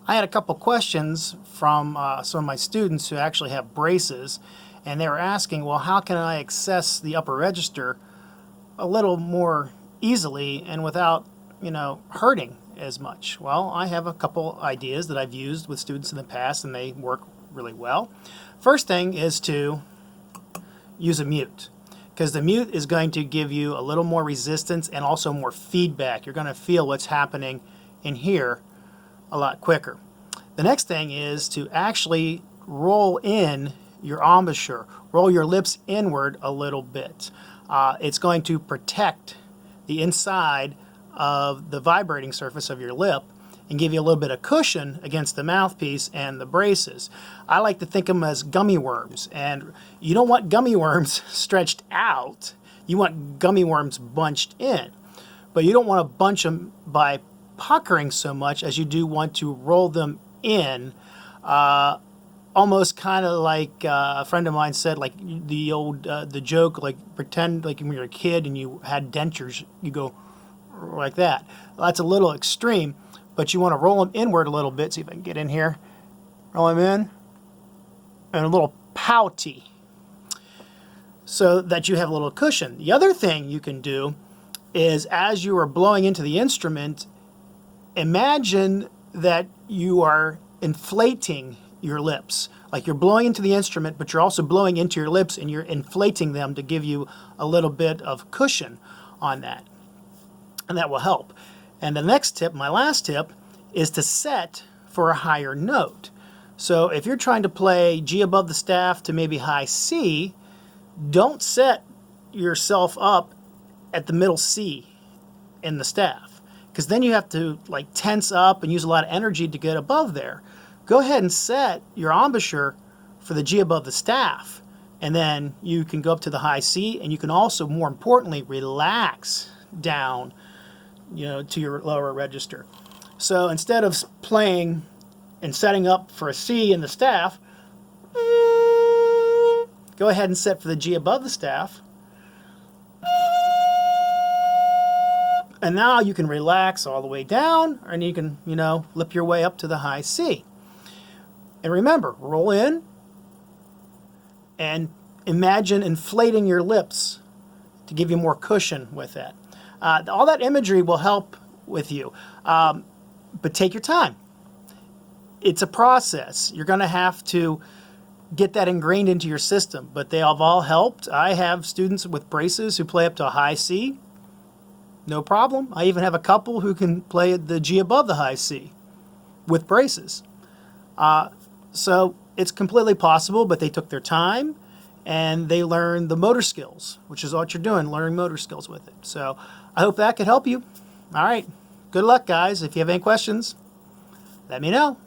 I had a couple questions from some of my students who actually have braces, and they were asking, well, how can I access the upper register a little more easily and without, hurting as much? Well, I have a couple ideas that I've used with students in the past, and they work really well. First thing is to use a mute, because the mute is going to give you a little more resistance and also more feedback. You're going to feel what's happening in here a lot quicker. The next thing is to actually roll in your embouchure. Roll your lips inward a little bit. It's going to protect the inside of the vibrating surface of your lip and give you a little bit of cushion against the mouthpiece and the braces. I like to think of them as gummy worms, and you don't want gummy worms stretched out. You want gummy worms bunched in, but you don't want to bunch them by puckering so much as you do want to roll them in, almost kind of like a friend of mine said, like the joke, like pretend like when you're a kid and you had dentures, you go like that. Well, that's a little extreme, but you want to roll them inward a little bit. See if I can get in here. Roll them in, and a little pouty, so that you have a little cushion. The other thing you can do is, as you are blowing into the instrument, imagine that you are inflating your lips. Like you're blowing into the instrument, but you're also blowing into your lips and you're inflating them to give you a little bit of cushion on that. And that will help. And the next tip, my last tip, is to set for a higher note. So if you're trying to play G above the staff to maybe high C, don't set yourself up at the middle C in the staff, because then you have to like tense up and use a lot of energy to get above there. Go ahead and set your embouchure for the G above the staff, and then you can go up to the high C, and you can also, more importantly, relax down, to your lower register. So instead of playing and setting up for a C in the staff, go ahead and set for the G above the staff. And now you can relax all the way down, and you can, lip your way up to the high C. And remember, roll in and imagine inflating your lips to give you more cushion with it. All that imagery will help with you, but take your time. It's a process. You're going to have to get that ingrained into your system, but they have all helped. I have students with braces who play up to a high C. No problem. I even have a couple who can play the G above the high C with braces. So it's completely possible, but they took their time and they learned the motor skills, which is what you're doing, learning motor skills with it. So I hope that could help you. All right. Good luck, guys. If you have any questions, let me know.